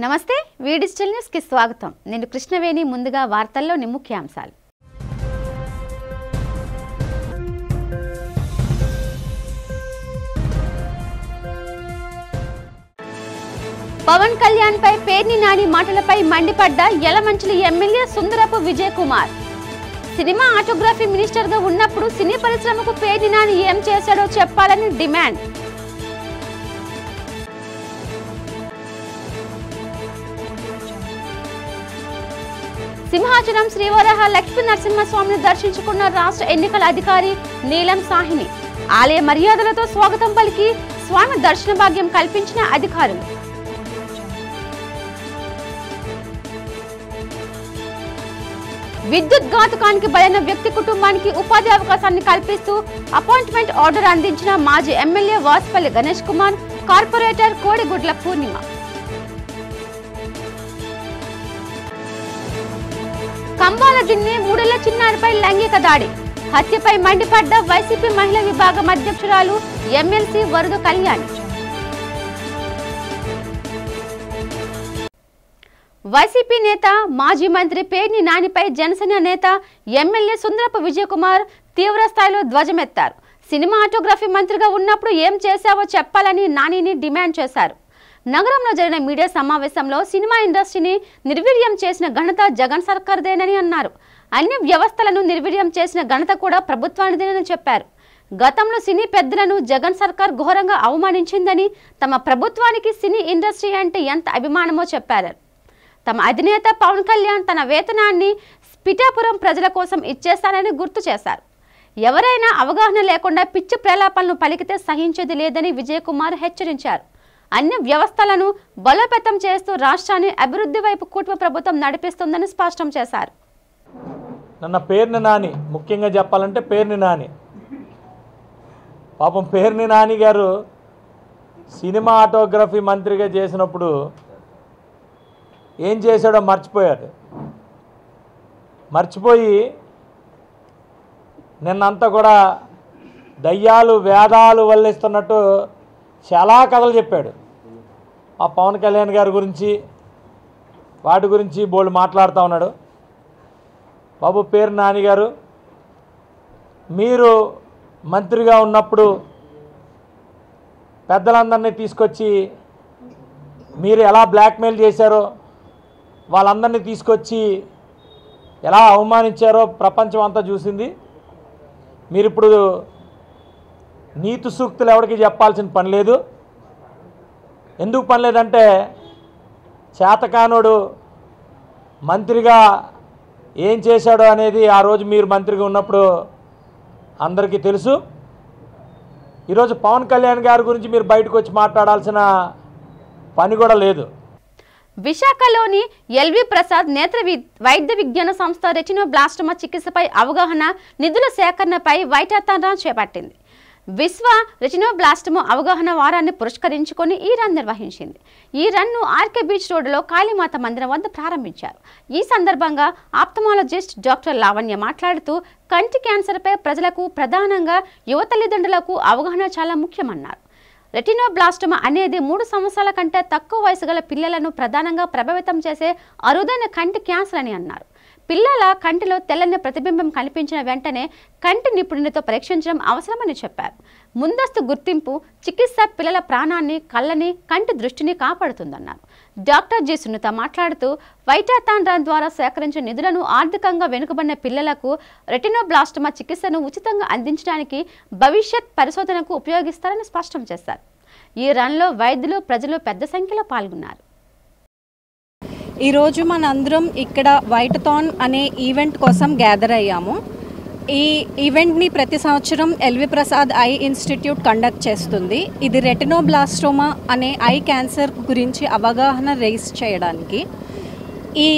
నమస్తే వి digital news కి స్వాగతం. నేను కృష్ణవేణి. ముందుగా వార్తల్లోని ముఖ్యాంశాలు. పవన్ కళ్యాణ్ పై పేర్ని నాని మాటలపై మండిపడ్డ Yelamanchili MLA Sundarapu Vijay Kumar. Cinematography minister గా ఉన్నప్పుడు సినీ పరిశ్రమకు పేర్ని నాని ఏం చేశాడో చెప్పాలని డిమాండ్. సింహాచలం శ్రీవరాహ లక్ష్మీ నరసింహస్వామిని దర్శించుకున్న రాష్ట్ర ఎన్నికల అధికారి నీలం సాహిని. ఆలయ మర్యాదలతో స్వాగతం పలికి స్వామి దర్శన భాగ్యం కల్పించిన అధికారులు. విద్యుత్ ఘాతుకానికి బలైన వ్యక్తి కుటుంబానికి ఉపాధి అవకాశాన్ని కల్పిస్తూ అపాయింట్మెంట్ ఆర్డర్ అందించిన మాజీ ఎమ్మెల్యే వాసుపల్లి గణేష్ కుమార్, కార్పొరేటర్ కోడిగుడ్ల పూర్ణిమ. కంబాల దిన్నే 3 ఏళ్ల చిన్నారిపై లైంగిక దాడి. హత్యపై మండిపడ్డ వైసీపీ మహిళా విభాగం అధ్యక్షురాలు ఎమ్మెల్సీ వరద కళ్యాణ్. వైసీపీ నేత మాజీ మంత్రి పేర్ని నానిపై జనసేన నేత ఎమ్మెల్యే సుందరపు విజయ్ కుమార్ తీవ్ర స్థాయిలో ధ్వజమెత్తారు. సినిమా ఆటోగ్రఫీ మంత్రిగా ఉన్నప్పుడు ఏం చేశావో చెప్పాలని నానిని డిమాండ్ చేశారు. నగరంలో జరిగిన మీడియా సమావేశంలో సినిమా ఇండస్ట్రీని నిర్వీర్యం చేసిన ఘనత జగన్ సర్కార్దేనని అన్నారు. అన్ని వ్యవస్థలను నిర్వీర్యం చేసిన ఘనత కూడా ప్రభుత్వానిదేనని చెప్పారు. గతంలో సినీ పెద్దలను జగన్ సర్కార్ ఘోరంగా అవమానించిందని, తమ ప్రభుత్వానికి సినీ ఇండస్ట్రీ అంటే ఎంత అభిమానమో చెప్పారు. తమ అధినేత పవన్ కళ్యాణ్ తన వేతనాన్ని పిఠాపురం ప్రజల కోసం ఇచ్చేస్తానని గుర్తు చేశారు. ఎవరైనా అవగాహన లేకుండా పిచ్చి ప్రలాపాలను పలికితే సహించేది లేదని విజయ్ కుమార్ హెచ్చరించారు. అన్ని వ్యవస్థలను బలోపేతం చేస్తూ రాష్ట్రాన్ని అభివృద్ధి వైపు కూటమి ప్రభుత్వం నడిపిస్తుందని స్పష్టం చేశారు. నన్న పేర్ని నాని, ముఖ్యంగా చెప్పాలంటే పేర్ని నాని, పాపం పేర్ని నాని గారు సినిమా ఆటోగ్రఫీ మంత్రిగా చేసినప్పుడు ఏం చేశాడో మర్చిపోయాడు. మర్చిపోయి నిన్నంతా కూడా దయ్యాలు వేదాలు వల్లిస్తున్నట్టు చాలా కథలు చెప్పాడు. ఆ పవన్ కళ్యాణ్ గారి గురించి, వాటి గురించి బోల్డ్ మాట్లాడుతూ ఉన్నాడు. బాబు పేర్ని నాని గారు, మీరు మంత్రిగా ఉన్నప్పుడు పెద్దలందరినీ తీసుకొచ్చి మీరు ఎలా బ్లాక్మెయిల్ చేశారో, వాళ్ళందరినీ తీసుకొచ్చి ఎలా అవమానించారో ప్రపంచం అంతా చూసింది. మీరు ఇప్పుడు నీతి సూక్తులు ఎవరికి చెప్పాల్సిన పని లేదు. ఎందుకు పని లేదంటే, చేతకానుడు మంత్రిగా ఏం చేశాడో అనేది ఆ రోజు మీరు మంత్రిగా ఉన్నప్పుడు అందరికీ తెలుసు. ఈరోజు పవన్ కళ్యాణ్ గారి గురించి మీరు బయటకు వచ్చి మాట్లాడాల్సిన పని కూడా లేదు. విశాఖలోని ఎల్వి ప్రసాద్ నేత్ర వైద్య విజ్ఞాన సంస్థ రెటినోబ్లాస్టోమా చికిత్సపై అవగాహన, నిధుల సేకరణపై వైటాతాన్ చేపట్టింది. విశ్వ రెటినోబ్లాస్టోమా అవగాహన వారాన్ని పురస్కరించుకొని ఈ రన్ నిర్వహించింది. ఈ రన్ను ఆర్కే బీచ్ రోడ్డులో కాళీమాత మందిరం వద్ద ప్రారంభించారు. ఈ సందర్భంగా ఆప్థమాలజిస్ట్ డాక్టర్ లావణ్య మాట్లాడుతూ, కంటి క్యాన్సర్పై ప్రజలకు, ప్రధానంగా యువ తల్లిదండ్రులకు అవగాహన చాలా ముఖ్యమన్నారు. రెటినోబ్లాస్టోమా అనేది 3 సంవత్సరాల కంటే తక్కువ వయసు గల పిల్లలను ప్రధానంగా ప్రభావితం చేసే అరుదైన కంటి క్యాన్సర్ అని అన్నారు. పిల్లల కంటిలో తెల్లని ప్రతిబింబం కనిపించిన వెంటనే కంటి నిపుణునితో పరీక్షించడం అవసరమని చెప్పారు. ముందస్తు గుర్తింపు చికిత్స పిల్లల ప్రాణాన్ని, కళ్ళని, కంటి దృష్టిని కాపాడుతుందన్నారు. డాక్టర్ జి సునీత మాట్లాడుతూ, వైటాతాన్ రన్ ద్వారా సేకరించిన నిధులను ఆర్థికంగా వెనుకబడిన పిల్లలకు రెటినోబ్లాస్టోమా చికిత్సను ఉచితంగా అందించడానికి భవిష్యత్ పరిశోధనకు ఉపయోగిస్తారని స్పష్టం చేశారు. ఈ రన్లో వైద్యులు, ప్రజలు పెద్ద సంఖ్యలో పాల్గొన్నారు. ఈరోజు మనందరం ఇక్కడ వైటాథాన్ అనే ఈవెంట్ కోసం గ్యాదర్ అయ్యాము. ఈ ఈవెంట్ని ప్రతి సంవత్సరం L V Prasad eye institute conduct చేస్తుంది. ఇది రెటినోబ్లాస్టోమా అనే ఐ క్యాన్సర్ గురించి అవగాహన రేస్ చేయడానికి. ఈ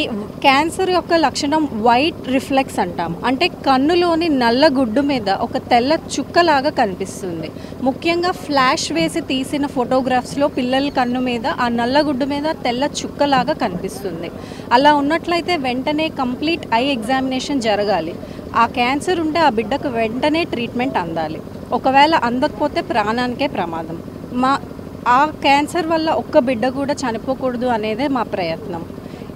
క్యాన్సర్ యొక్క లక్షణం వైట్ రిఫ్లెక్స్ అంటాం. అంటే కన్నులోని నల్ల గుడ్డు మీద ఒక తెల్ల చుక్కలాగా కనిపిస్తుంది. ముఖ్యంగా ఫ్లాష్ వేసి తీసిన ఫోటోగ్రాఫ్స్లో పిల్లల కన్ను మీద ఆ నల్ల గుడ్డు మీద తెల్ల చుక్కలాగా కనిపిస్తుంది. అలా ఉన్నట్లయితే వెంటనే కంప్లీట్ ఐ ఎగ్జామినేషన్ జరగాలి. ఆ క్యాన్సర్ ఉంటే ఆ బిడ్డకు వెంటనే ట్రీట్మెంట్ అందాలి. ఒకవేళ అందకపోతే ప్రాణానికే ప్రమాదం. ఆ క్యాన్సర్ వల్ల ఒక్క బిడ్డ కూడా చనిపోకూడదు అనేదే మా ప్రయత్నం.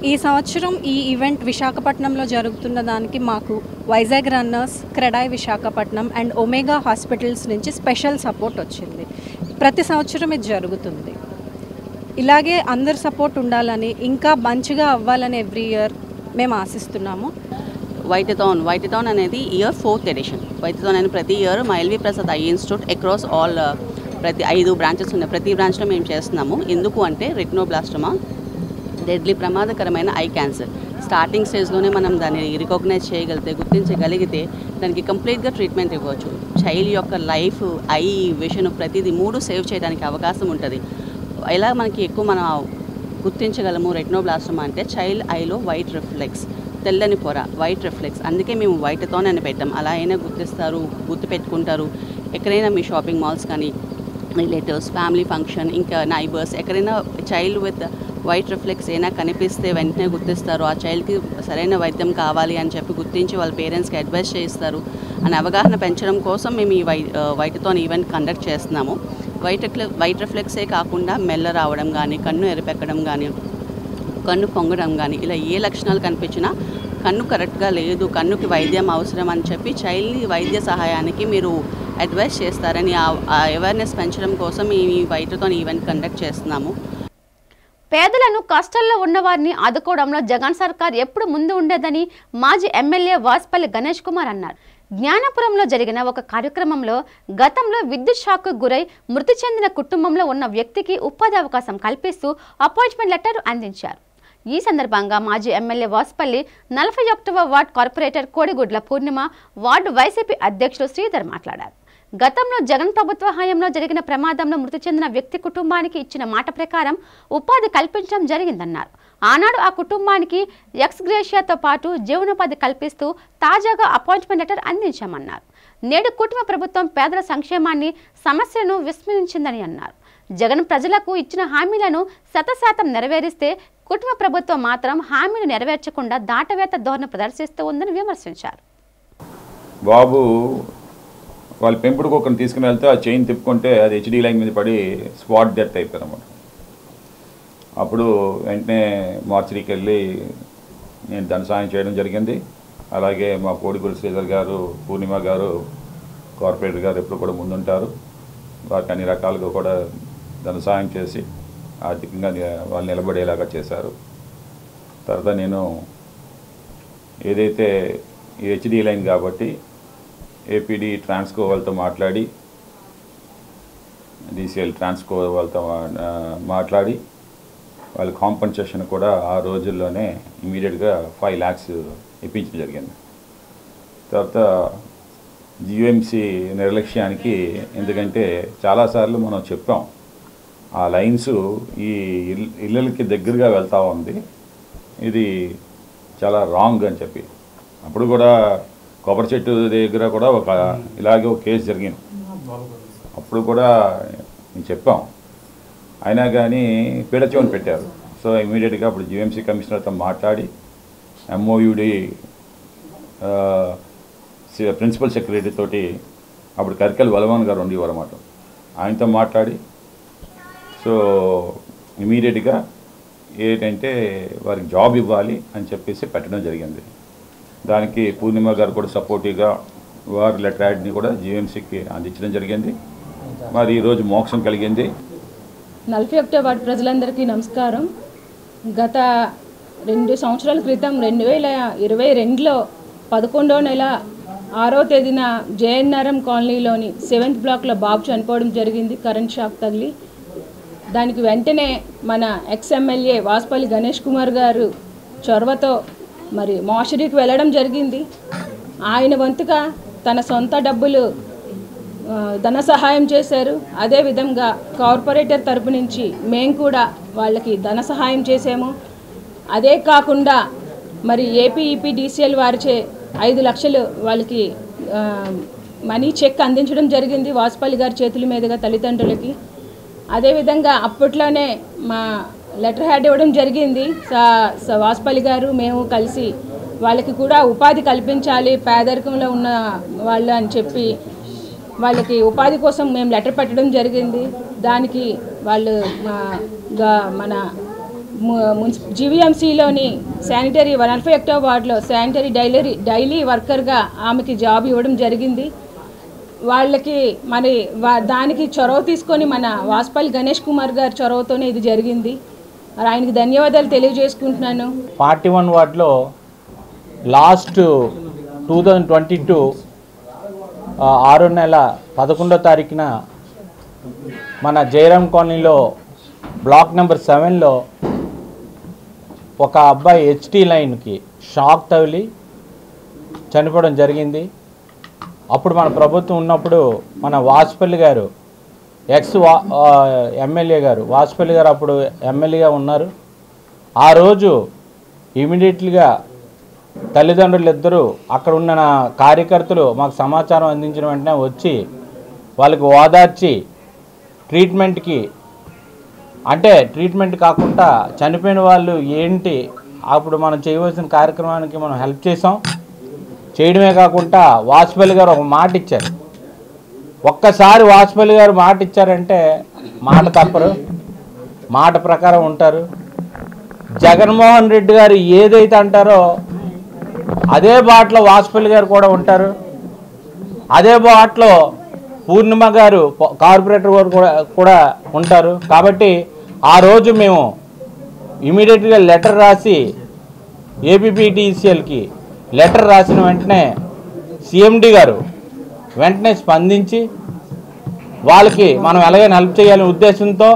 ఈ సంవత్సరం ఈ ఈవెంట్ విశాఖపట్నంలో జరుగుతున్న దానికి మాకు Vizag runners, CREDAI Visakhapatnam and omega hospitals నుంచి స్పెషల్ సపోర్ట్ వచ్చింది. ప్రతి సంవత్సరం ఇది జరుగుతుంది. ఇలాగే అందరి సపోర్ట్ ఉండాలని, ఇంకా మంచిగా అవ్వాలని ఎవ్రీ ఇయర్ మేము ఆశిస్తున్నాము. వైటథాన్ అనేది ఇయర్ 4th ఎడిషన్. వైటథాన్ అనేది ప్రతి ఇయర్ మా L V Prasad eye institute across all ప్రతి 5 బ్రాంచెస్ ఉన్నాయి. ప్రతి బ్రాంచ్లో మేము చేస్తున్నాము. ఎందుకు అంటే రెటినోబ్లాస్టోమా డెడ్లీ ప్రమాదకరమైన ఐ క్యాన్సర్. స్టార్టింగ్ స్టేజ్లోనే మనం దాన్ని రికగ్నైజ్ చేయగలిగితే, గుర్తించగలిగితే దానికి కంప్లీట్గా ట్రీట్మెంట్ ఇవ్వచ్చు. చైల్డ్ యొక్క లైఫ్, ఐ, విషన్ ప్రతిదీ 3 సేవ్ చేయడానికి అవకాశం ఉంటుంది. ఎలా మనకి ఎక్కువ మనం గుర్తించగలము రెటినోబ్లాస్టోమా అంటే చైల్డ్ ఐలో వైట్ రిఫ్లెక్స్, తెల్లని పొర, వైట్ రిఫ్లెక్స్. అందుకే మేము వైటథాన్ అని పెట్టాం. అలా అయినా గుర్తిస్తారు, గుర్తుపెట్టుకుంటారు. ఎక్కడైనా మీ షాపింగ్ మాల్స్ కానీ, రిలేటివ్స్, ఫ్యామిలీ ఫంక్షన్, ఇంకా నైబర్స్ ఎక్కడైనా చైల్డ్ విత్ వైట్ రిఫ్లెక్స్ అయినా కనిపిస్తే వెంటనే గుర్తిస్తారు. ఆ చైల్డ్కి సరైన వైద్యం కావాలి అని చెప్పి గుర్తించి వాళ్ళ పేరెంట్స్కి అడ్వైస్ చేస్తారు అని అవగాహన పెంచడం కోసం మేము ఈ వైటథాన్ ఈవెంట్ కండక్ట్ చేస్తున్నాము. వైట్ రిఫ్లెక్సే కాకుండా మెల్ల రావడం కానీ, కన్ను ఎరిపెక్కడం కానీ, కన్ను పొంగడం కానీ, ఇలా ఏ లక్షణాలు కనిపించినా కన్ను కరెక్ట్గా లేదు, కన్నుకి వైద్యం అవసరం అని చెప్పి చైల్డ్ని వైద్య సహాయానికి మీరు అడ్వైస్ చేస్తారని ఆ అవేర్నెస్ పెంచడం కోసం ఈ వైటథాన్ ఈవెంట్ కండక్ట్ చేస్తున్నాము. పేదలను కష్టాల్లో ఉన్నవారిని ఆదుకోవడంలో జగన్ సర్కార్ ఎప్పుడు ముందు ఉండేదని మాజీ ఎమ్మెల్యే వాసుపల్లి గణేష్ కుమార్ అన్నారు. జ్ఞానపురంలో జరిగిన ఒక కార్యక్రమంలో గతంలో విద్యుత్ షాక్కు గురై మృతి చెందిన కుటుంబంలో ఉన్న వ్యక్తికి ఉపాధి అవకాశం కల్పిస్తూ అపాయింట్మెంట్ లెటర్ అందించారు. ఈ సందర్భంగా మాజీ ఎమ్మెల్యే వాసుపల్లి 41వ వార్డు కార్పొరేటర్ కోడిగుడ్ల పూర్ణిమ, వార్డు వైసీపీ అధ్యక్షులు శ్రీధర్ మాట్లాడారు. గతంలో జగన్ ప్రభుత్వ హయాంలో జరిగిన ప్రమాదంలో మృతి చెందిన వ్యక్తి కుటుంబానికి ఇచ్చిన మాట ప్రకారం ఉపాధి కల్పించడం జరిగిందన్నారు. ఆనాడు ఆ కుటుంబానికి ఎక్స్ గ్రేషియాతో పాటు జీవనోపాధి కల్పిస్తూ తాజాగా అపాయింట్మెంట్ లెటర్ అందించామన్నారు. నేడు కుటుంబ ప్రభుత్వం పేదల సంక్షేమాన్ని, సమస్యలను విస్మరించిందని అన్నారు. జగన్ ప్రజలకు ఇచ్చిన హామీలను 100% నెరవేరిస్తే కుటుంబ ప్రభుత్వం మాత్రం హామీలు నెరవేర్చకుండా దాటవేత ధోరణి ప్రదర్శిస్తూ ఉందని విమర్శించారు. బాబు వాళ్ళ పెంపుడు కుక్కను తీసుకుని వెళ్తే ఆ చైన్ తిప్పుకుంటే అది హెచ్డీ లైన్ మీద పడి స్పాట్ డెత్ అయిపోయారు అన్నమాట. అప్పుడు వెంటనే మార్చిరీకి వెళ్ళి నేను ధన సాయం చేయడం జరిగింది. అలాగే మా కోడిగుడి శ్రీధర్ గారు, పూర్ణిమ గారు, కార్పొరేటర్ గారు ఎప్పుడు కూడా ముందుంటారు. వారికి అన్ని రకాలుగా కూడా ధన సాయం చేసి ఆర్థికంగా వాళ్ళు నిలబడేలాగా చేశారు. తర్వాత నేను ఏదైతే ఈ హెచ్డీ లైన్ కాబట్టి ఏపీడీ ట్రాన్స్కో వాళ్ళతో మాట్లాడి, డీసీఎల్ ట్రాన్స్కో వాళ్ళతో మాట్లాడి వాళ్ళ కాంపన్సేషన్ కూడా ఆ రోజుల్లోనే ఇమీడియట్గా 5 lakhs ఇప్పించడం జరిగింది. తర్వాత జిఎంసి నిర్లక్ష్యానికి, ఎందుకంటే చాలాసార్లు మనం చెప్పాం ఆ లైన్స్ ఈ ఇళ్ళకి దగ్గరగా వెళ్తూ ఉంది, ఇది చాలా రాంగ్ అని చెప్పి. అప్పుడు కూడా కొబ్బరి చెట్టు దగ్గర కూడా ఇలాగే ఒక కేసు జరిగింది. అప్పుడు కూడా నేను చెప్పాం, అయినా కానీ పీడచోని పెట్టారు. సో ఇమీడియట్గా అప్పుడు జిఎంసీ కమిషనర్తో మాట్లాడి ఎంఓయుడి ప్రిన్సిపల్ సెక్రటరీ తోటి, అప్పుడు కరికల్ వలవాన్ గారు ఉండేవారు అన్నమాట, ఆయనతో మాట్లాడి సో ఇమీడియట్గా ఏంటంటే వారికి జాబ్ ఇవ్వాలి అని చెప్పేసి పెట్టడం జరిగింది. దానికి పూర్ణిమ గారు కూడా సపోర్టివ్గా వారి లెటర్ యాడ్ని కూడా జిఎంసీకి అందించడం జరిగింది. మరి ఈరోజు మోక్షం కలిగింది. 41వ వార్డు ప్రజలందరికీ నమస్కారం. గత 2 సంవత్సరాల క్రితం 2022లో 11వ నెల 6వ తేదీన జేఎన్ఆర్ఎం కాలనీలోని 7th బ్లాక్లో బాబు చనిపోవడం జరిగింది, కరెంట్ షాక్ తగిలి. దానికి వెంటనే మన ఎక్స్ఎమ్మెల్యే వాసుపల్లి గణేష్ కుమార్ గారు చొరవతో మరి మార్షరీకి వెళ్ళడం జరిగింది. ఆయన వంతుగా తన సొంత డబ్బులు ధన సహాయం చేశారు. అదేవిధంగా కార్పొరేటర్ తరపు నుంచి మేము కూడా వాళ్ళకి ధన సహాయం చేసాము. అదే కాకుండా మరి ఏపీఈపీడీసీఎల్ వారిచే 5 లక్షలు వాళ్ళకి మనీ చెక్ అందించడం జరిగింది వాసుపల్లి గారి చేతుల మీదుగా తల్లిదండ్రులకి. అదేవిధంగా అప్పట్లోనే మా లెటర్ హ్యాడ్ ఇవ్వడం జరిగింది. వాసుపల్లి గారు మేము కలిసి వాళ్ళకి కూడా ఉపాధి కల్పించాలి పేదరికంలో ఉన్న వాళ్ళు అని చెప్పి వాళ్ళకి ఉపాధి కోసం మేము లెటర్ పెట్టడం జరిగింది. దానికి వాళ్ళు మన జీవీఎంసీలోని శానిటరీ 41వ వార్డులో శానిటరీ డైలీ వర్కర్గా ఆమెకి జాబ్ ఇవ్వడం జరిగింది. వాళ్ళకి మరి దానికి చొరవ తీసుకొని మన వాసుపల్లి గణేష్ కుమార్ గారి చొరవతోనే ఇది జరిగింది. మరి ఆయనకి ధన్యవాదాలు తెలియజేసుకుంటున్నాను. 41 వార్డులో లాస్ట్ 2022 6 నెల 11వ తారీఖున మన జయరామ్ కాలనీలో బ్లాక్ నెంబర్ 7లో ఒక అబ్బాయి హెచ్టీ లైన్కి షాక్ తగిలి చనిపోవడం జరిగింది. అప్పుడు మన ప్రభుత్వం ఉన్నప్పుడు మన వాసుపల్లి గారు ఎమ్మెల్యే గారు వాసుపల్లి గారు అప్పుడు ఎమ్మెల్యేగా ఉన్నారు. ఆ రోజు ఇమీడియట్లీగా తల్లిదండ్రులు ఇద్దరు అక్కడ ఉన్న కార్యకర్తలు మాకు సమాచారం అందించిన వెంటనే వచ్చి వాళ్ళకి ఓదార్చి ట్రీట్మెంట్కి, అంటే ట్రీట్మెంట్ కాకుండా చనిపోయిన వాళ్ళు ఏంటి అప్పుడు మనం చేయవలసిన కార్యక్రమానికి మనం హెల్ప్ చేసాం. చేయడమే కాకుండా వాసుపల్లి గారు ఒక మాట ఇచ్చారు. ఒక్కసారి వాసుపల్లి గారు మాట ఇచ్చారంటే మాట తప్పరు, మాట ప్రకారం ఉంటారు. జగన్మోహన్ రెడ్డి గారు ఏదైతే అంటారో అదే బాటలో వాసుపల్లి గారు కూడా ఉంటారు. అదే బాటలో పూర్ణిమ గారు కార్పొరేటర్ గారు కూడా ఉంటారు. కాబట్టి ఆ రోజు మేము ఇమీడియట్గా లెటర్ రాసి ఏపీపీటీసీఎల్కి లెటర్ రాసిన వెంటనే సిఎండి గారు వెంటనే స్పందించి వాళ్ళకి మనం ఎలాగైనా హెల్ప్ చేయాలనే ఉద్దేశంతో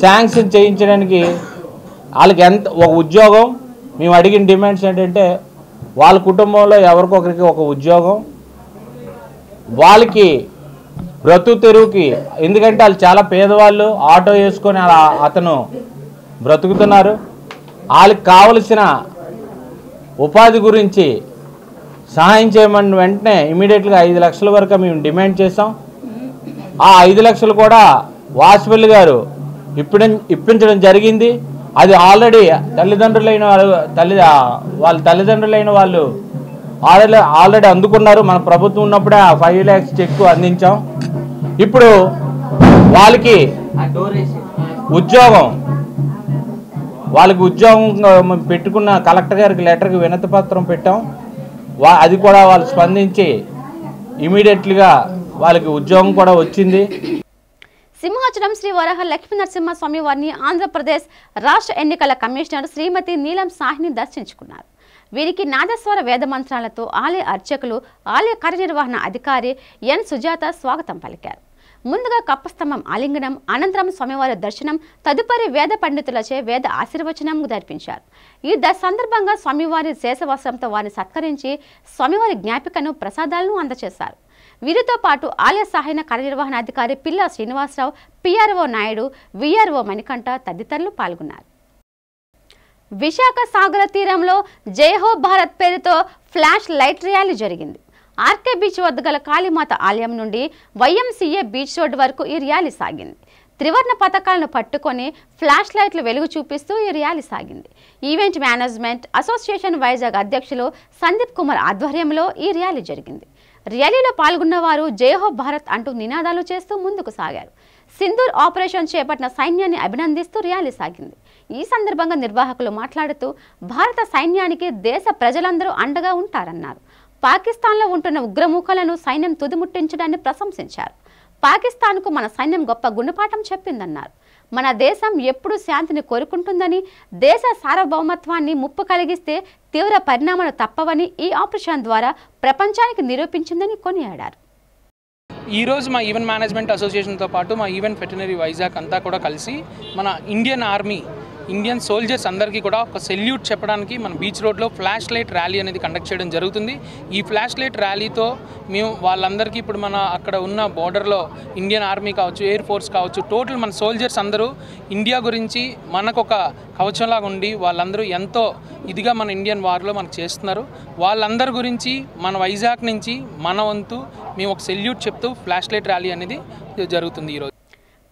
శాంక్షన్ చేయించడానికి వాళ్ళకి ఒక ఉద్యోగం, మేము అడిగిన డిమాండ్స్ ఏంటంటే వాళ్ళ కుటుంబంలో ఎవరికొకరికి ఒక ఉద్యోగం, వాళ్ళకి బ్రతుకు తెరువుకి, ఎందుకంటే వాళ్ళు చాలా పేదవాళ్ళు, ఆటో వేసుకొని అతను బ్రతుకుతున్నారు. వాళ్ళకి కావలసిన ఉపాధి గురించి సహాయం చేయమని వెంటనే ఇమీడియట్గా 5 లక్షల వరకు మేము డిమాండ్ చేసాం. ఆ 5 లక్షలు కూడా వాసుపల్లి గారు ఇప్పించడం జరిగింది. అది ఆల్రెడీ వాళ్ళ తల్లిదండ్రులైన వాళ్ళు ఆల్రెడీ అందుకున్నారు. మన ప్రభుత్వం ఉన్నప్పుడే ఆ 5 lakhs చెక్ అందించాం. ఇప్పుడు వాళ్ళకి ఉద్యోగం పెట్టుకున్న కలెక్టర్ గారికి లెటర్కి వినతి పత్రం పెట్టాం. అది కూడా వాళ్ళు స్పందించి ఇమీడియట్లీగా వాళ్ళకి ఉద్యోగం కూడా వచ్చింది. సింహాచలం శ్రీ వరాహ లక్ష్మీ నరసింహ స్వామి వారిని ఆంధ్రప్రదేశ్ రాష్ట్ర ఎన్నికల కమిషనర్ శ్రీమతి నీలం సాహ్ని దర్శించుకున్నారు. వీరికి నాదస్వర వేద మంత్రాలతో ఆలయ అర్చకులు, ఆలయ కార్యనిర్వహణ అధికారి ఎన్ సుజాత స్వాగతం పలికారు. ముందుగా కప్పస్తంభం ఆలింగనం, అనంతరం స్వామివారి దర్శనం, తదుపరి వేద పండితులచే వేద ఆశీర్వచనం జరిపించారు. ఈ సందర్భంగా స్వామివారి శేషవస్త్రంతో వారిని సత్కరించి స్వామివారి జ్ఞాపికను, ప్రసాదాలను అందజేశారు. వీరితో పాటు ఆలయ సహాయ కార్యనిర్వహణ అధికారి పిల్ల శ్రీనివాసరావు, పిఆర్ఓ నాయుడు, విఆర్ఓ మణికంఠ తదితరులు పాల్గొన్నారు. విశాఖ సాగర తీరంలో జయహో భారత్ పేరుతో ఫ్లాష్ లైట్ ర్యాలీ జరిగింది. ఆర్కే బీచ్ వద్ద గల కాళీమాత ఆలయం నుండి వైఎంసీఏ బీచ్ రోడ్ వరకు ఈ ర్యాలీ సాగింది. త్రివర్ణ పతాకాలను పట్టుకొని ఫ్లాష్ లైట్లు వెలుగు చూపిస్తూ ఈ ర్యాలీ సాగింది. ఈవెంట్ మేనేజ్మెంట్ అసోసియేషన్ వైజాగ్ అధ్యక్షులు సందీప్ కుమార్ ఆధ్వర్యంలో ఈ ర్యాలీ జరిగింది. ర్యాలీలో పాల్గొన్న వారు జయహో భారత్ అంటూ నినాదాలు చేస్తూ ముందుకు సాగారు. సింధూర్ ఆపరేషన్ చేపట్టిన సైన్యాన్ని అభినందిస్తూ ర్యాలీ సాగింది. ఈ సందర్భంగా నిర్వాహకులు మాట్లాడుతూ భారత సైన్యానికి దేశ ప్రజలందరూ అండగా ఉంటారన్నారు. పాకిస్తాన్లో ఉంటున్న ఉగ్రముఖాలను సైన్యం తుదిముట్టించడాన్ని ప్రశంసించారు. పాకిస్తాన్కు మన సైన్యం గొప్ప గుణపాఠం చెప్పిందన్నారు. మన దేశం ఎప్పుడూ శాంతిని కోరుకుంటుందని, దేశ సార్వభౌమత్వాన్ని ముప్పు కలిగిస్తే తీవ్ర పరిణామాలు తప్పవని ఈ ఆపరేషన్ ద్వారా ప్రపంచానికి నిరూపించిందని కొనియాడారు. ఈరోజు మా ఈవెంట్ మేనేజ్మెంట్ అసోసియేషన్తో పాటు మా ఈవెంట్ వెటనరీ వైజాగ్ అంతా కూడా కలిసి మన ఇండియన్ సోల్జర్స్ అందరికీ కూడా ఒక సెల్యూట్ చెప్పడానికి మన బీచ్ రోడ్లో ఫ్లాష్ లైట్ ర్యాలీ అనేది కండక్ట్ చేయడం జరుగుతుంది. ఈ ఫ్లాష్ లైట్ ర్యాలీతో మేము వాళ్ళందరికీ ఇప్పుడు మన అక్కడ ఉన్న బోర్డర్లో ఇండియన్ ఆర్మీ కావచ్చు, ఎయిర్ ఫోర్స్ కావచ్చు, టోటల్ మన సోల్జర్స్ అందరూ ఇండియా గురించి మనకు ఒక కవచంలాగా ఉండి వాళ్ళందరూ ఎంతో ఇదిగా మన ఇండియన్ వార్లో మనకు చేస్తున్నారు. వాళ్ళందరి గురించి మన వైజాగ్ నుంచి మన వంతు మేము ఒక సెల్యూట్ చెప్తూ ఫ్లాష్ లైట్ ర్యాలీ అనేది జరుగుతుంది. ఈరోజు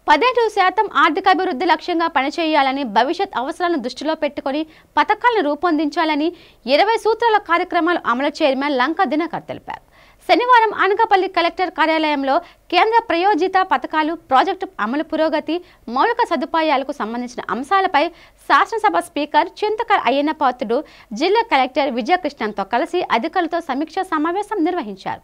15% ఆర్థికాభివృద్ధి లక్ష్యంగా పనిచేయాలని, భవిష్యత్ అవసరాలను దృష్టిలో పెట్టుకుని పథకాలను రూపొందించాలని 20 సూత్రాల కార్యక్రమాలు అమలు చైర్మన్ లంకా దినకర్ తెలిపారు. శనివారం అనకాపల్లి కలెక్టర్ కార్యాలయంలో కేంద్ర ప్రయోజిత పథకాలు, ప్రాజెక్టు అమలు పురోగతి, మౌలిక సదుపాయాలకు సంబంధించిన అంశాలపై శాసనసభ స్పీకర్ చింతకల్ అయ్యన్న పాత్రుడు జిల్లా కలెక్టర్ విజయకృష్ణన్తో కలిసి అధికారులతో సమీక్షా సమావేశం నిర్వహించారు.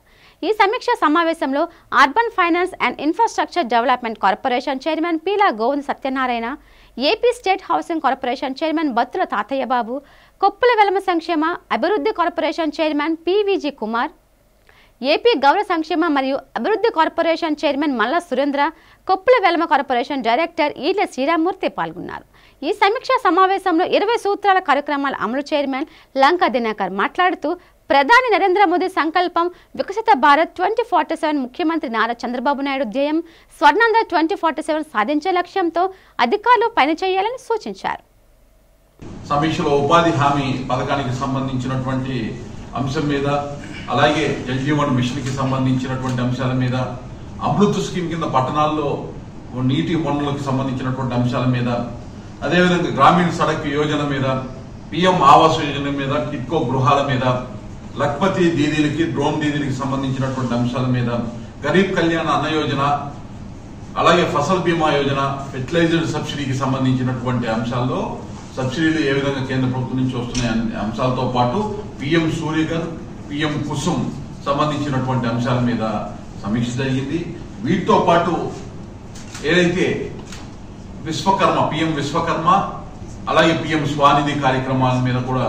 ఈ సమీక్షా సమావేశంలో urban finance and infrastructure development corporation chairman Peela Govind Satyanarayana, AP state housing corporation chairman Battula తాతయ్య బాబు, కొప్పుల వెలమ సంక్షేమ అభివృద్ధి corporation chairman PVG Kumar, AP గౌరవ సంక్షేమ మరియు అభివృద్ధి కార్పొరేషన్ చైర్మన్ మల్ల సురేంద్ర, కొప్పుల వెలమ కార్పొరేషన్ డైరెక్టర్ ఈట్ల శ్రీరామూర్తి పాల్గొన్నారు. ఈ సమీక్షా సమావేశంలో 20 సూత్రాల కార్యక్రమాల అమలు చైర్మన్ లంకా దినకర్ మాట్లాడుతూ ప్రధాని నరేంద్ర మోదీ సంకల్పం వికసిత భారత్ 2047 ముఖ్యమంత్రి నారా చంద్రబాబు నాయుడు ధ్యేయం స్వర్ణాంధ్ర 2047 సాధించే లక్ష్యంతో అధికారులు పనిచేయాలని సూచించారు. సమీక్షలో ఉపాధి హామీ పథకానికి సంబంధించినటువంటి అంశం మీద, అలాగే జల్ జీవన్ మిషన్ కి సంబంధించినటువంటి అంశాల మీద, అమృత్ స్కీమ్ కింద పట్టణాల్లో నీటి వనరులకు సంబంధించినటువంటి అంశాల మీద, అదేవిధంగా గ్రామీణ సడక్ యోజన మీద, పిఎం ఆవాస్ యోజన మీద, కిట్కో గృహాల మీద, లక్పతి దీదీలకి, డ్రోన్ దీదీలకి సంబంధించినటువంటి అంశాల మీద, గరీబ్ కళ్యాణ అన్న యోజన, అలాగే ఫసల్ బీమా యోజన, ఫెర్టిలైజర్ సబ్సిడీకి సంబంధించినటువంటి అంశాల్లో సబ్సిడీలు ఏ విధంగా కేంద్ర ప్రభుత్వం నుంచి వస్తున్నాయి అంశాలతో పాటు పిఎం సూర్యఘర్, పిఎం కుసుమ్ సంబంధించినటువంటి అంశాల మీద సమీక్ష జరిగింది. వీటితో పాటు ఏదైతే విశ్వకర్మ, పిఎం విశ్వకర్మ, అలాగే పిఎం స్వానిధి కార్యక్రమాల మీద కూడా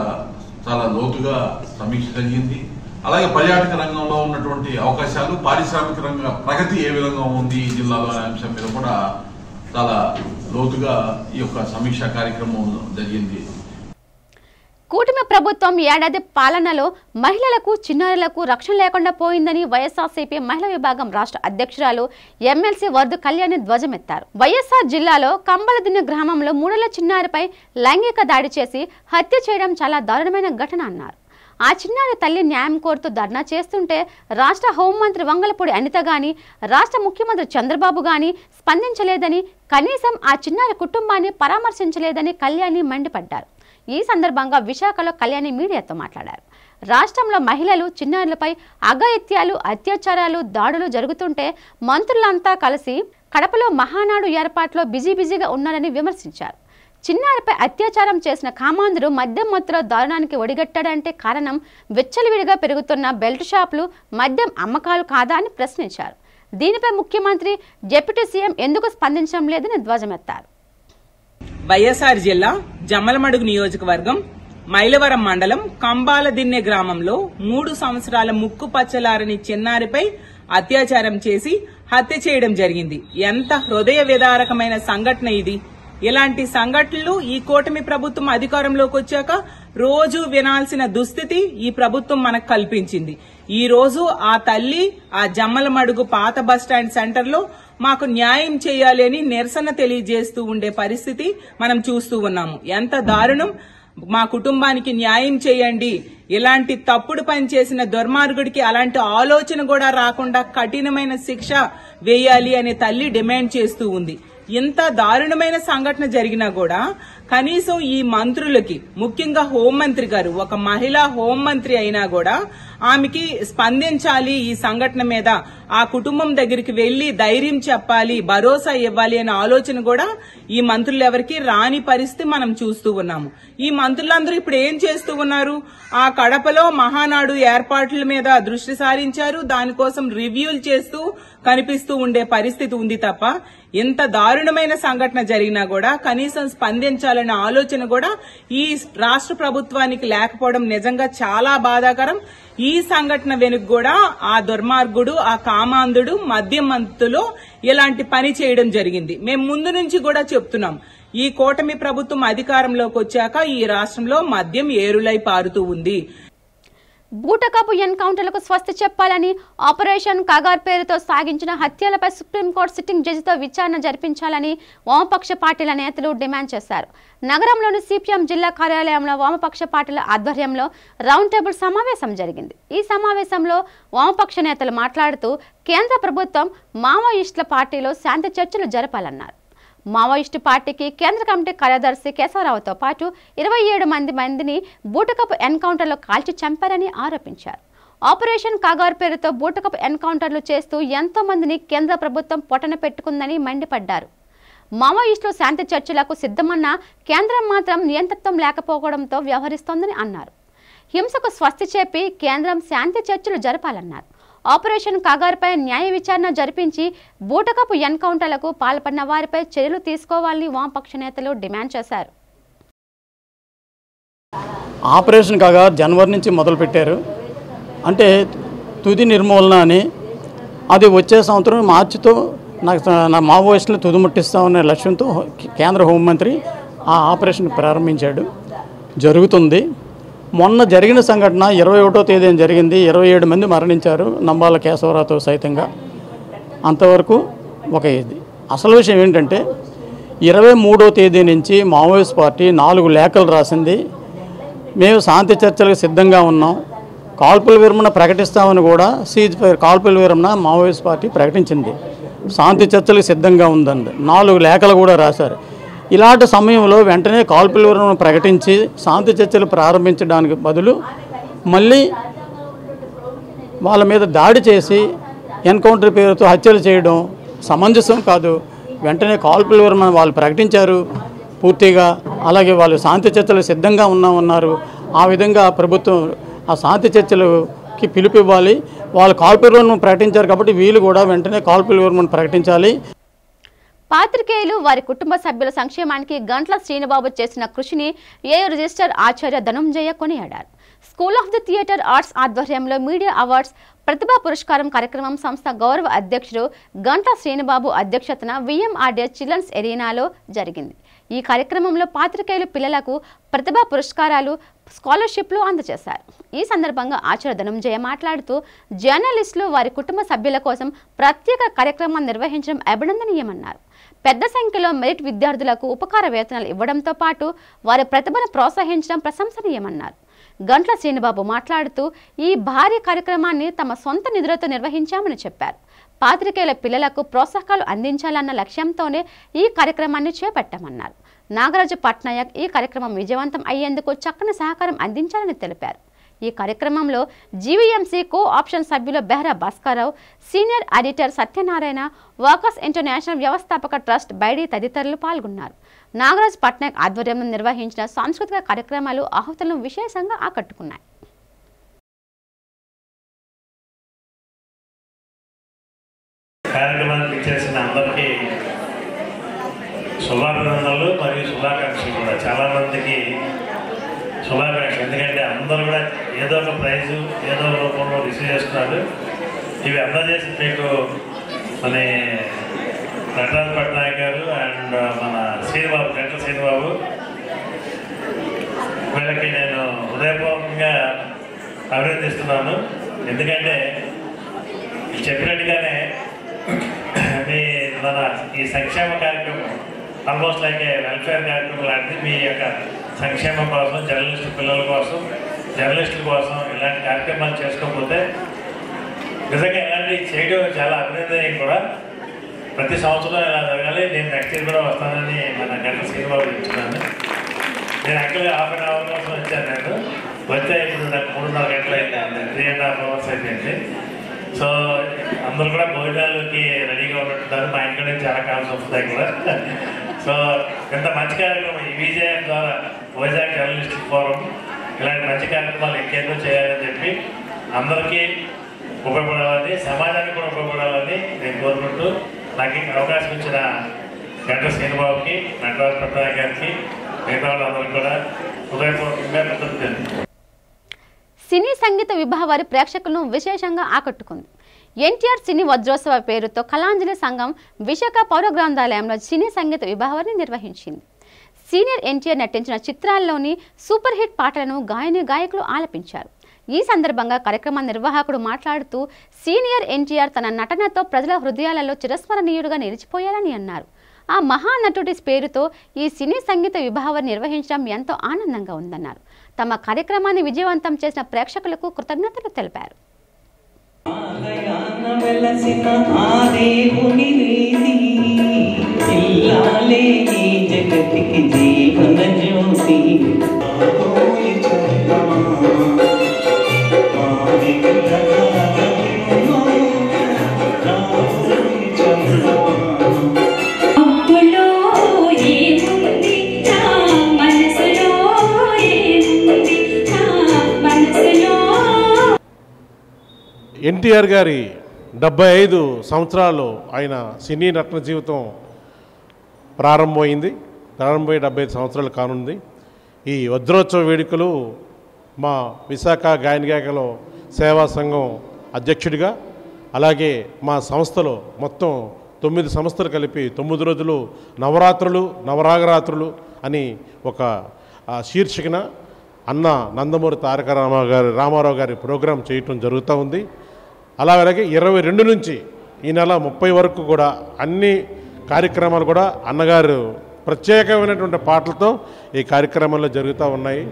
చాలా లోతుగా సమీక్ష జరిగింది. అలాగే పర్యాటక రంగంలో ఉన్నటువంటి అవకాశాలు, పారిశ్రామిక రంగ ప్రగతి ఏ విధంగా ఉంది ఈ జిల్లాలో అనే అంశం మీద కూడా చాలా లోతుగా ఈ యొక్క సమీక్షా కార్యక్రమం జరిగింది. కూటమి ప్రభుత్వం ఏడాది పాలనలో మహిళలకు, చిన్నారులకు రక్షణ లేకుండా పోయిందని వైఎస్ఆర్సీపీ మహిళా విభాగం రాష్ట్ర అధ్యక్షురాలు ఎమ్మెల్సీ వర్ధు కళ్యాణి ధ్వజమెత్తారు. వైఎస్ఆర్ జిల్లాలో కంబలదిన్నె గ్రామంలో 3 ఏళ్ల చిన్నారిపై లైంగిక దాడి చేసి హత్య చేయడం చాలా దారుణమైన ఘటన అన్నారు. ఆ చిన్నారి తల్లి న్యాయం కోరుతూ ధర్నా చేస్తుంటే రాష్ట్ర హోంమంత్రి వంగలపూడి అనిత గాని, రాష్ట్ర ముఖ్యమంత్రి చంద్రబాబు గాని స్పందించలేదని, కనీసం ఆ చిన్నారి కుటుంబాన్ని పరామర్శించలేదని కళ్యాణి మండిపడ్డారు. ఈ సందర్భంగా విశాఖలో కళ్యాణి మీడియాతో మాట్లాడారు. రాష్ట్రంలో మహిళలు, చిన్నారులపై అఘాయిత్యాలు, అత్యాచారాలు, దాడులు జరుగుతుంటే మంత్రులంతా కలిసి కడపలో మహానాడు ఏర్పాట్లో బిజీగా ఉన్నారని విమర్శించారు. చిన్నారిపై అత్యాచారం చేసిన కామాంధుడు మద్యం మత్తులో దారుణానికి ఒడిగట్టాడంటే కారణం విచ్చలవిడిగా పెరుగుతున్న బెల్ట్ షాపులు, మద్యం అమ్మకాలు కాదా అని ప్రశ్నించారు. దీనిపై ముఖ్యమంత్రి, డిప్యూటీ సీఎం ఎందుకు స్పందించడం లేదని ధ్వజమెత్తారు. వైఎస్ఆర్ జిల్లా జమ్మలమడుగు నియోజకవర్గం మైలవరం మండలం కంబాలదిన్నె గ్రామంలో 3 సంవత్సరాల ముక్కు పచ్చలారని చిన్నారిపై అత్యాచారం చేసి హత్య చేయడం జరిగింది. ఎంత హృదయ విదారకమైన సంఘటన ఇది. ఇలాంటి సంఘటనలు ఈ కూటమి ప్రభుత్వం అధికారంలోకి వచ్చాక రోజు వినాల్సిన దుస్థితి ఈ ప్రభుత్వం మనకు కల్పించింది. ఈ రోజు ఆ తల్లి ఆ జమ్మలమడుగు పాత బస్టాండ్ సెంటర్ లో మాకు న్యాయం చేయాలి అని నిరసన తెలియజేస్తూ ఉండే పరిస్థితి మనం చూస్తూ ఉన్నాము. ఎంత దారుణం. మా కుటుంబానికి న్యాయం చేయండి, ఇలాంటి తప్పుడు పని చేసిన దుర్మార్గుడికి అలాంటి ఆలోచన కూడా రాకుండా కఠినమైన శిక్ష వేయాలి అనే తల్లి డిమాండ్ చేస్తూ ఉంది. ఇంత దారుణమైన సంఘటన జరిగినా కూడా కనీసం ఈ మంత్రులకి, ముఖ్యంగా హోంమంత్రి గారు, ఒక మహిళా హోంమంత్రి అయినా కూడా ఆమెకి స్పందించాలి, ఈ సంఘటన మీద ఆ కుటుంబం దగ్గరికి వెళ్లి ధైర్యం చెప్పాలి, భరోసా ఇవ్వాలి అనే ఆలోచన కూడా ఈ మంత్రులు ఎవరికి రాని పరిస్థితి మనం చూస్తూ ఉన్నాము. ఈ మంత్రులందరూ ఇప్పుడు ఏం చేస్తూ ఉన్నారు? ఆ కడపలో మహానాడు ఏర్పాట్ల మీద దృష్టి సారించారు, దానికోసం రివ్యూలు చేస్తూ కనిపిస్తూ ఉండే పరిస్థితి ఉంది తప్ప ఇంత దారుణమైన సంఘటన జరిగినా కూడా కనీసం స్పందించాలనే ఆలోచన కూడా ఈ రాష్ట్ర ప్రభుత్వానికి లేకపోవడం నిజంగా చాలా బాధాకరం. ఈ సంఘటన వెనుక కూడా ఆ దుర్మార్గుడు, ఆ కామాంధుడు మద్యమంతులో ఇలాంటి పని చేయడం జరిగింది. మేము ముందు నుంచి కూడా చెప్తున్నాం, ఈ కూటమి ప్రభుత్వం అధికారంలోకి వచ్చాక ఈ రాష్ట్రంలో మద్యం ఏరులై పారుతూ ఉంది. బూటకపు ఎన్కౌంటర్లకు స్వస్తి చెప్పాలని, ఆపరేషన్ కగార్ పేరుతో సాగించిన హత్యలపై సుప్రీంకోర్టు సిట్టింగ్ జడ్జితో విచారణ జరిపించాలని వామపక్ష పార్టీల నేతలు డిమాండ్ చేశారు. నగరంలోని సిపిఎం జిల్లా కార్యాలయంలో వామపక్ష పార్టీల ఆధ్వర్యంలో రౌండ్ టేబుల్ సమావేశం జరిగింది. ఈ సమావేశంలో వామపక్ష నేతలు మాట్లాడుతూ కేంద్ర ప్రభుత్వం మావోయిస్టుల పార్టీలో శాంతి చర్చలు జరపాలన్నారు. మావోయిస్టు పార్టీకి కేంద్ర కమిటీ కార్యదర్శి కేశవరావుతో పాటు 27 మందిని బూటకపు ఎన్కౌంటర్లో కాల్చి చంపారని ఆరోపించారు. ఆపరేషన్ కాగార్ పేరుతో బూటకపు ఎన్కౌంటర్లు చేస్తూ ఎంతో మందిని కేంద్ర ప్రభుత్వం పొట్టన పెట్టుకుందని మండిపడ్డారు. మావోయిస్టులు శాంతి చర్చలకు సిద్ధమన్న కేంద్రం మాత్రం నియంతృత్వం లేకపోవడంతో వ్యవహరిస్తోందని అన్నారు. హింసకు స్వస్తి చెప్పి కేంద్రం శాంతి చర్చలు జరపాలన్నారు. ఆపరేషన్ కాగార్పై న్యాయ విచారణ జరిపించి బూటకపు ఎన్కౌంటర్లకు పాల్పడిన వారిపై చర్యలు తీసుకోవాలని వామపక్ష నేతలు డిమాండ్ చేశారు. ఆపరేషన్ కాగార్ జనవరి నుంచి మొదలుపెట్టారు. అంటే తుది నిర్మూలన అని, అది వచ్చే సంవత్సరం మార్చితో నా మావోయిస్టులు తుదిముట్టిస్తామనే లక్ష్యంతో కేంద్ర హోంమంత్రి ఆ ఆపరేషన్ ప్రారంభించాడు. జరుగుతుంది. మొన్న జరిగిన సంఘటన 21వ తేదీన జరిగింది. 27 మంది మరణించారు, నంబాల కేశవరావుతో సైతంగా. అంతవరకు ఒక ఇది. అసలు విషయం ఏంటంటే 23వ తేదీ నుంచి మావోయిస్ట్ పార్టీ 4 లేఖలు రాసింది. మేము శాంతి చర్చలకు సిద్ధంగా ఉన్నాం, కాల్పుల విరమణ ప్రకటిస్తామని కూడా సీజ్ ఫైర్ కాల్పుల విరమణ మావోయిస్ట్ పార్టీ ప్రకటించింది. శాంతి చర్చలకు సిద్ధంగా ఉందండి. 4 లేఖలు కూడా రాశారు. ఇలాంటి సమయంలో వెంటనే కాల్పుల విరమణ ప్రకటించి శాంతి చర్చలు ప్రారంభించడానికి బదులు మళ్ళీ వాళ్ళ మీద దాడి చేసి ఎన్కౌంటర్ పేరుతో హత్యలు చేయడం సమంజసం కాదు. వెంటనే కాల్పుల విరమణ వాళ్ళు ప్రకటించారు పూర్తిగా. అలాగే వాళ్ళు శాంతి చర్చలు సిద్ధంగా ఉన్నామన్నారు. ఆ విధంగా ప్రభుత్వం ఆ శాంతి చర్చలకి పిలుపు ఇవ్వాలి. వాళ్ళు కాల్పుల విరమణ ప్రకటించారు కాబట్టి వీళ్ళు కూడా వెంటనే కాల్పుల విరమణ ప్రకటించాలి. పాత్రికేయులు వారి కుటుంబ సభ్యుల సంక్షేమానికి గంట్ల శ్రీనిబాబు చేసిన కృషిని ఏయూ రిజిస్టర్ ఆచార్య ధనంజయ కొనియాడారు. School of the theatre arts ఆధ్వర్యంలో మీడియా అవార్డ్స్ ప్రతిభా పురస్కారం కార్యక్రమం సంస్థ గౌరవ అధ్యక్షుడు గంట్ల శ్రీనిబాబు అధ్యక్షతన విఎంఆర్డే చిల్డ్రన్స్ ఎరీనాలో జరిగింది. ఈ కార్యక్రమంలో పాత్రికేయులు పిల్లలకు ప్రతిభా పురస్కారాలు, స్కాలర్షిప్లు అందజేశారు. ఈ సందర్భంగా ఆచార్య ధనంజయ మాట్లాడుతూ జర్నలిస్టులు వారి కుటుంబ సభ్యుల కోసం ప్రత్యేక కార్యక్రమాన్ని నిర్వహించడం అభినందనీయమన్నారు. పెద్ద సంఖ్యలో మెరిట్ విద్యార్థులకు ఉపకార వేతనాలు ఇవ్వడంతో పాటు వారి ప్రతిభను ప్రోత్సహించడం ప్రశంసనీయమన్నారు. గంట్ల శ్రీనిబాబు మాట్లాడుతూ ఈ భారీ కార్యక్రమాన్ని తమ సొంత నిధులతో నిర్వహించామని చెప్పారు. పాత్రికేయుల పిల్లలకు ప్రోత్సాహకాలు అందించాలన్న లక్ష్యంతోనే ఈ కార్యక్రమాన్ని చేపట్టామన్నారు. నాగరాజు పట్నాయక్ ఈ కార్యక్రమం విజయవంతం అయ్యేందుకు చక్కని సహకారం అందించాలని తెలిపారు. ఈ కార్యక్రమంలో జీవీఎంసీ కో ఆప్షన్ సభ్యులు Behara Bhaskar Rao, senior editor Satyanarayana, workers international వ్యవస్థాపక ట్రస్ట్ బైడి తదితరులు పాల్గొన్నారు. నాగరాజ్ పట్నాయక్ ఆధ్వర్యంలో నిర్వహించిన సాంస్కృతిక కార్యక్రమాలు ఆహుతులను విశేషంగా ఆకట్టుకున్నాయి. కార్యక్రమానికి చేసిన అందరికీ శుభాభినందనలు మరియు శుభాకాంక్షలు కూడా. చాలామందికి శుభాకాంక్షలు, ఎందుకంటే అందరూ కూడా ఏదో ఒక ప్రైజు ఏదో ఒక రూపంలో రిసీవ్ చేస్తున్నారు. ఇవి అందజేసి మీకు మన నటరాజ్ పట్నాయక్ గారు అండ్ మన శ్రీనిబాబు, గంట్ల శ్రీనిబాబు, వీళ్ళకి నేను హృదయపూర్వకంగా అభినందిస్తున్నాను. ఎందుకంటే చెప్పినట్టుగానే మన ఈ సంక్షేమ కార్యక్రమం ఆల్మోస్ట్ లైక్ వెల్ఫేర్ కార్యక్రమం లాంటిది. మీ యొక్క సంక్షేమం కోసం, జర్నలిస్టు పిల్లల కోసం, జర్నలిస్టుల కోసం ఇలాంటి కార్యక్రమాలు చేసుకోకపోతే నిజంగా ఇలాంటివి చేయడం చాలా అభినందనీయం కూడా. ప్రతి సంవత్సరం ఇలా జరగాలి. నేను నెక్స్ట్ ఇయర్ కూడా వస్తానని మన గంట్ల శ్రీనిబాబు చెప్తున్నాను. నేను యాక్చువల్గా హాఫ్ అన్ అవర్ కోసం వచ్చాను. నేను వచ్చే ఇప్పుడు నాకు 3.5 గంటలు అయింది, 3.5 hours అయిపోయింది. సో అందరూ కూడా భోజనాలకి రెడీగా ఉన్నట్టున్నారు. మా ఇంట్లో నుంచి చాలా కాల్స్ వస్తాయి కూడా. సో ఇంత మంచి కార్యక్రమం ఈ విజయం ద్వారా వైజాగ్ జర్నలిస్ట్ ఫోరం ఇలాంటి మంచి కార్యక్రమాలు ఇంకేదో చేయాలని చెప్పి అందరికీ ఉపయోగపడాలని, సమాజానికి కూడా ఉపయోగపడాలని నేను కోరుకుంటూ నాకు ఈ అవకాశం ఇచ్చిన గంట్ల శ్రీనిబాబుకి, నటరాజ్ పట్నాయక్ గారికి, మిగతా వాళ్ళందరికీ కూడా హృదయపూర్వకంగా కృతజ్ఞతలు. సినీ సంగీత విభావారి ప్రేక్షకులను విశేషంగా ఆకట్టుకుంది. ఎన్టీఆర్ సినీ వజ్రోత్సవ పేరుతో కళాంజలి సంఘం విశాఖ పౌర గ్రంథాలయంలో సినీ సంగీత విభావాన్ని నిర్వహించింది. సీనియర్ ఎన్టీఆర్ నటించిన చిత్రాల్లోని సూపర్ హిట్ పాటలను గాయకులు ఆలపించారు. ఈ సందర్భంగా కార్యక్రమ నిర్వాహకుడు మాట్లాడుతూ సీనియర్ ఎన్టీఆర్ తన నటనతో ప్రజల హృదయాలలో చిరస్మరణీయుడుగా నిలిచిపోయారని అన్నారు. ఆ మహానటుడి పేరుతో ఈ సినీ సంగీత విభావాన్ని నిర్వహించడం ఎంతో ఆనందంగా ఉందన్నారు. తమ కార్యక్రమాన్ని విజయవంతం చేసిన ప్రేక్షకులకు కృతజ్ఞతలు తెలిపారు. జగతికి జీవన జ్యోతి ఎన్టీఆర్ గారి 75 సంవత్సరాలు ఆయన సినీ నటన జీవితం ప్రారంభమైంది. 75 సంవత్సరాలు కానుంది. ఈ వజ్రోత్సవ వేడుకలు మా విశాఖ గాయనగాయకుల సేవా సంఘం అధ్యక్షుడిగా, అలాగే మా సంస్థలో మొత్తం 9 సంస్థలు కలిపి 9 రోజులు నవరాత్రులు నవరాగరాత్రులు అని ఒక శీర్షికన అన్న నందమూరి తారక రామారావు గారి ప్రోగ్రాం చేయటం జరుగుతూ ఉంది. అలాగే 22 నుంచి ఈ నెల 30 వరకు కూడా అన్ని కార్యక్రమాలు కూడా అన్నగారు ప్రత్యేకమైనటువంటి పాటలతో ఈ కార్యక్రమాల్లో జరుగుతూ ఉన్నాయి.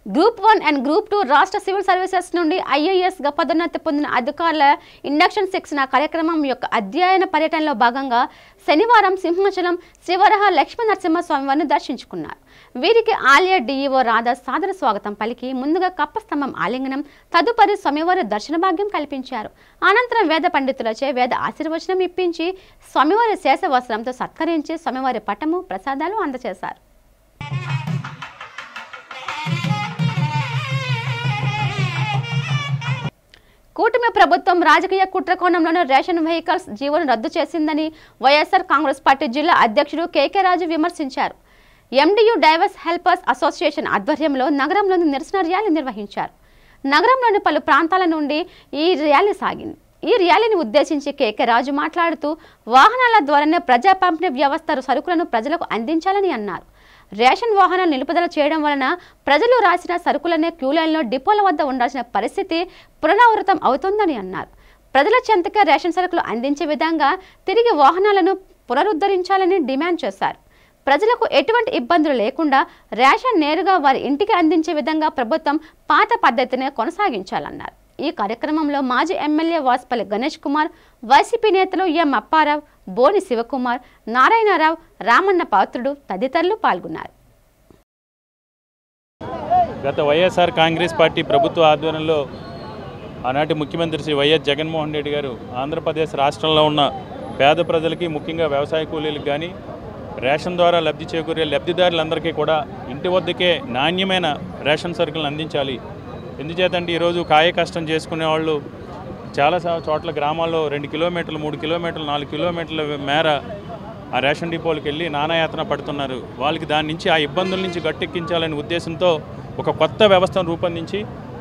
గ్రూప్ 1 అండ్ గ్రూప్ 2 రాష్ట్ర సివిల్ సర్వీసెస్ నుండి ఐఏఎస్గా పదోన్నతి పొందిన అధికారుల ఇండక్షన్ శిక్షణ కార్యక్రమం యొక్క అధ్యయన పర్యటనలో భాగంగా శనివారం సింహాచలం శ్రీవరహ లక్ష్మీ నరసింహస్వామివారిని దర్శించుకున్నారు. వీరికి ఆలయ డిఈఓ రాధా సాదర స్వాగతం పలికి ముందుగా కప్పస్తంభం ఆలింగనం, తదుపరి స్వామివారి దర్శన భాగ్యం కల్పించారు. అనంతరం వేద పండితులచే వేద ఆశీర్వచనం ఇప్పించి స్వామివారి శేషవస్త్రంతో సత్కరించి స్వామివారి పటము ప్రసాదాలు అందజేశారు. కూటమి ప్రభుత్వం రాజకీయ కుట్రకోణంలోనే రేషన్ వెహికల్స్ జీవోను రద్దు చేసిందని వైఎస్ఆర్ కాంగ్రెస్ పార్టీ జిల్లా అధ్యక్షుడు కేకే రాజు విమర్శించారు. ఎండియు డైవర్స్ హెల్పర్స్ అసోసియేషన్ ఆధ్వర్యంలో నగరంలోని నిరసన ర్యాలీ నిర్వహించారు. నగరంలోని పలు ప్రాంతాల నుండి ఈ ర్యాలీ సాగింది. ఈ ర్యాలీని ఉద్దేశించి కేకే రాజు మాట్లాడుతూ వాహనాల ద్వారానే ప్రజా పంపిణీ వ్యవస్థ సరుకులను ప్రజలకు అందించాలని అన్నారు. రేషన్ వాహనాలు నిలుపుదల చేయడం వలన ప్రజలు రాసిన సరుకులనే క్యూలైన్లో డిపోల వద్ద ఉండాల్సిన పరిస్థితి పునరావృతం అవుతోందని అన్నారు. ప్రజల చెంతకే రేషన్ సరుకులు అందించే విధంగా తిరిగి వాహనాలను పునరుద్ధరించాలని డిమాండ్ చేశారు. ప్రజలకు ఎటువంటి ఇబ్బందులు లేకుండా రేషన్ నేరుగా వారి ఇంటికి అందించే విధంగా ప్రభుత్వం పాత పద్ధతినే కొనసాగించాలన్నారు. ఈ కార్యక్రమంలో మాజీ ఎమ్మెల్యే వాసుపల్లి గణేష్ కుమార్, వైసీపీ నేతలు ఎం అప్పారావు, బోని శివకుమార్, నారాయణరావు, రామన్న పాత్రుడు తదితరులు పాల్గొన్నారు. గత వైఎస్ఆర్ కాంగ్రెస్ పార్టీ ప్రభుత్వ ఆధ్వర్యంలో ఆనాటి ముఖ్యమంత్రి శ్రీ వైఎస్ జగన్మోహన్ రెడ్డి గారు ఆంధ్రప్రదేశ్ రాష్ట్రంలో ఉన్న పేద ప్రజలకి, ముఖ్యంగా వ్యవసాయ కూలీలకు కానీ రేషన్ ద్వారా లబ్ధి చేకూరే లబ్ధిదారులందరికీ కూడా ఇంటి వద్దకే నాణ్యమైన రేషన్ సరుకులను అందించాలి. ఎందుచేతంటే ఈరోజు కాయ కష్టం చేసుకునే వాళ్ళు చాలా చోట్ల గ్రామాల్లో 2 కిలోమీటర్లు, 3 కిలోమీటర్లు, 4 కిలోమీటర్ల మేర ఆ రేషన్ డిపోలకు వెళ్ళి నానాయాతన పడుతున్నారు. వాళ్ళకి దాని నుంచి ఆ ఇబ్బందుల నుంచి గట్టెక్కించాలనే ఉద్దేశంతో ఒక కొత్త వ్యవస్థను రూపొందించి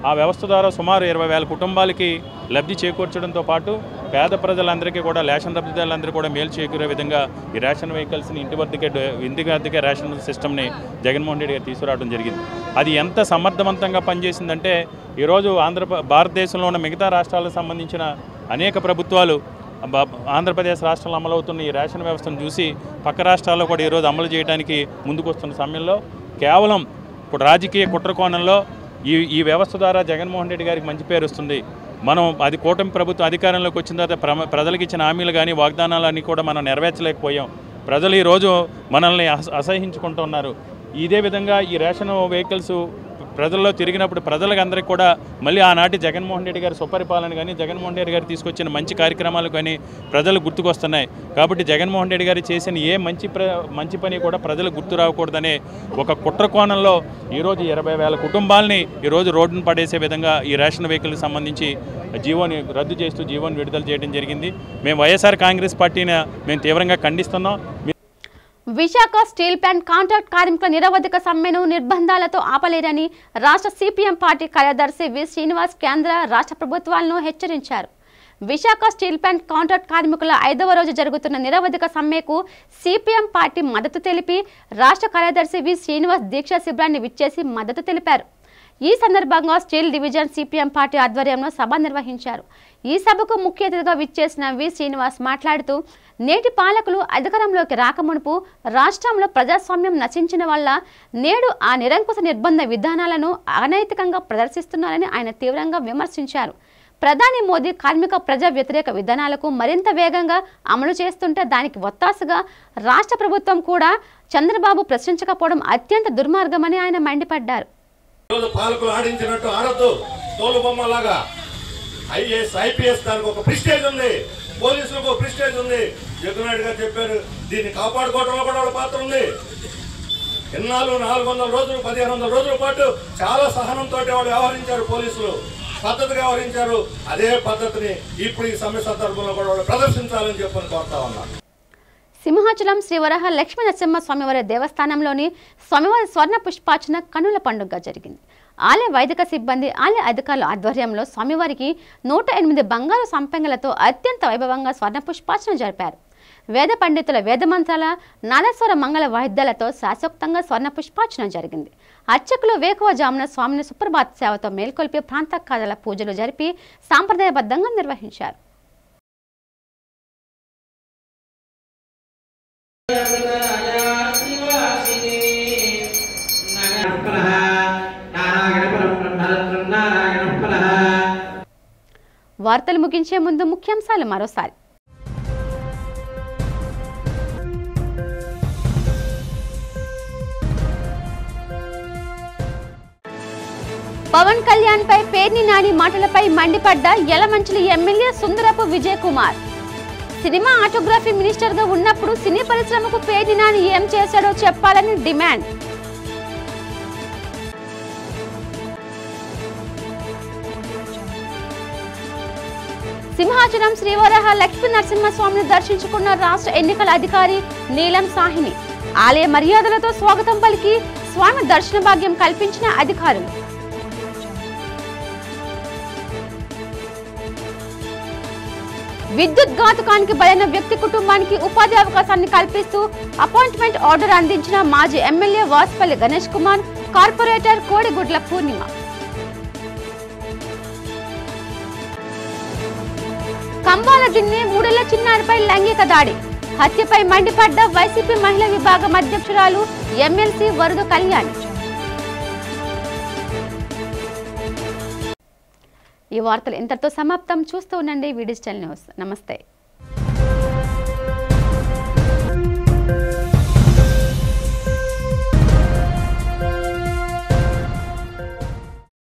ఆ వ్యవస్థ ద్వారా సుమారు 20,000 కుటుంబాలకి లబ్ధి చేకూర్చడంతో పాటు పేద ప్రజలందరికీ కూడా రేషన్ లబ్ధిదారులందరూ కూడా మేలు చేకూరే విధంగా ఈ రేషన్ వెహికల్స్ని ఇంటి వద్దకే రేషన్ సిస్టమ్ని జగన్మోహన్ రెడ్డి గారు తీసుకురావడం జరిగింది. అది ఎంత సమర్థవంతంగా పనిచేసిందంటే ఈరోజు భారతదేశంలో ఉన్న మిగతా రాష్ట్రాలకు సంబంధించిన అనేక ప్రభుత్వాలు ఆంధ్రప్రదేశ్ రాష్ట్రంలో అమలవుతున్న ఈ రేషన్ వ్యవస్థను చూసి పక్క రాష్ట్రాల్లో కూడా ఈరోజు అమలు చేయడానికి ముందుకొస్తున్న సమయంలో కేవలం ఇప్పుడు రాజకీయ కుట్రకోణంలో ఈ వ్యవస్థ ద్వారా జగన్మోహన్ రెడ్డి గారికి మంచి పేరు వస్తుంది. మనం అది కూటమి ప్రభుత్వం అధికారంలోకి వచ్చిన తర్వాత ప్రజలకు ఇచ్చిన హామీలు కానీ వాగ్దానాలన్నీ కూడా మనం నెరవేర్చలేకపోయాం. ప్రజలు ఈరోజు మనల్ని అసహించుకుంటున్నారు. ఇదే విధంగా ఈ రేషన్ వెహికల్స్ ప్రజల్లో తిరిగినప్పుడు ప్రజలకు అందరికీ కూడా మళ్ళీ ఆనాటి జగన్మోహన్ రెడ్డి గారి సుపరిపాలన కానీ జగన్మోహన్ రెడ్డి గారు తీసుకొచ్చిన మంచి కార్యక్రమాలు కానీ ప్రజలు గుర్తుకొస్తున్నాయి. కాబట్టి జగన్మోహన్ రెడ్డి గారు చేసిన ఏ మంచి పని కూడా ప్రజలు గుర్తు రాకూడదనే ఒక కుట్ర కోణంలో ఈరోజు 20,000 కుటుంబాలని ఈరోజు రోడ్డును పడేసే విధంగా ఈ రేషన్ వెహికల్కి సంబంధించి జీవోని రద్దు చేస్తూ జీవోని విడుదల చేయడం జరిగింది. మేము వైఎస్ఆర్ కాంగ్రెస్ పార్టీని మేము తీవ్రంగా ఖండిస్తున్నాం. విశాఖ స్టీల్ ప్లాంట్ కాంట్రాక్ట్ కార్మికుల నిరవధిక సమ్మెను నిర్బంధాలతో ఆపలేరని రాష్ట్ర సిపిఎం పార్టీ కార్యదర్శి వి శ్రీనివాస్ కేంద్ర రాష్ట్ర ప్రభుత్వాలను హెచ్చరించారు. విశాఖ స్టీల్ ప్లాంట్ కాంట్రాక్ట్ కార్మికుల 5వ రోజు జరుగుతున్న నిరవధిక సమ్మెకు సిపిఎం పార్టీ మద్దతు తెలిపి రాష్ట్ర కార్యదర్శి వి శ్రీనివాస్ దీక్షా శిబిరాన్ని విచ్చేసి మద్దతు తెలిపారు. ఈ సందర్భంగా స్టీల్ డివిజన్ సిపిఎం పార్టీ ఆధ్వర్యంలో సభ నిర్వహించారు. ఈ సభకు ముఖ్య అతిథిగా విచ్చేసిన వి శ్రీనివాస్ మాట్లాడుతూ నేటి పాలకులు అధికారంలోకి రాకమునుపు రాష్ట్రంలో ప్రజాస్వామ్యం నశించిన వల్ల నేడు ఆ నిరంకుశ నిర్బంధ విధానాలను అనైతికంగా ప్రదర్శిస్తున్నారని ఆయన తీవ్రంగా విమర్శించారు. ప్రధాని మోదీ కార్మిక ప్రజా వ్యతిరేక విధానాలకు మరింత వేగంగా అమలు చేస్తుంటే దానికి ఒత్తాసుగా రాష్ట్ర ప్రభుత్వం కూడా చంద్రబాబు ప్రశ్నించకపోవడం అత్యంత దుర్మార్గమని ఆయన మండిపడ్డారు. పాలకులు ఆడించినట్టు ఆడద్దు, తోలు బొమ్మలాగా. ఐఏఎస్ ఐపీఎస్ దానికి ఒక ప్రిస్టేజ్ ఉంది, పోలీసులకు ఒక ప్రిస్టేజ్ ఉంది. జగన్నాయుడు గారు చెప్పారు, దీన్ని కాపాడుకోవడంలో కూడా వాళ్ళ పాత్ర ఉంది. ఎన్నాళ్ళు 400 రోజులు 1500 రోజుల పాటు చాలా సహనంతో వాళ్ళు వ్యవహరించారు పోలీసులు. పద్ధతిగా వ్యవహరించారు. అదే పద్ధతిని ఇప్పుడు ఈ సమ్మె సందర్భంలో కూడా వాళ్ళు ప్రదర్శించాలని చెప్పని కోరుతా ఉన్నాను. సింహాచలం శ్రీ వరాహ లక్ష్మీ నరసింహ స్వామివారి దేవస్థానంలోని స్వామివారి స్వర్ణ పుష్పార్చన కనుల పండుగ జరిగింది. ఆలయ వైదిక సిబ్బంది, ఆలయ అధికారుల ఆధ్వర్యంలో స్వామివారికి 108 బంగారు సంపెంగలతో అత్యంత వైభవంగా స్వర్ణ పుష్పార్చన జరిపారు. వేద పండితుల వేదమంత్రాల నాదస్వర మంగళ వాయిద్యాలతో శాస్త్రోక్తంగా స్వర్ణ పుష్పార్చన జరిగింది. అర్చకులు వేకువజామున స్వామిని సుప్రభాత సేవతో మేల్కొల్పి ప్రాంతకాల పూజలు జరిపి సాంప్రదాయబద్ధంగా నిర్వహించారు. వార్తలు ముగించే ముందు ముఖ్యాంశాలు మరోసారి. పవన్ కళ్యాణ్ పై పేర్ని నాని మాటలపై మండిపడ్డ Yelamanchili MLA Sundarapu Vijay Kumar. Cinematography minister గా ఉన్నప్పుడు సినీ పరిశ్రమకు పేర్ని నాని ఏం చేశాడో చెప్పాలని డిమాండ్. సింహాచలం శ్రీ వరాహ లక్ష్మీ నరసింహస్వామిని దర్శించుకున్న రాష్ట్ర ఎన్నికల అధికారి నీలం సాహిని. ఆలయ మర్యాదలతో స్వాగతం పలికి స్వామి దర్శన భాగ్యం కల్పించిన అధికారులు. విద్యుత్ ఘాతుకానికి బలైన వ్యక్తి కుటుంబానికి ఉపాధి అవకాశాన్ని కల్పిస్తూ అపాయింట్మెంట్ ఆర్డర్ అందించిన మాజీ ఎమ్మెల్యే వాసుపల్లి గణేష్ కుమార్, కార్పొరేటర్ కోడిగుడ్ల పూర్ణిమ. కంబాల దిన్నే 3 ఏళ్ల చిన్నారిపై లైంగిక దాడి, హత్యపై మండిపడ్డ వైసీపీ మహిళా విభాగం అధ్యక్షురాలు ఎమ్మెల్సీ వరద కళ్యాణ్. ఈ వార్తలు ఇంతటితో సమాప్తం. చూస్తూ ఉండండి వి డిజిటల్ న్యూస్. నమస్తే.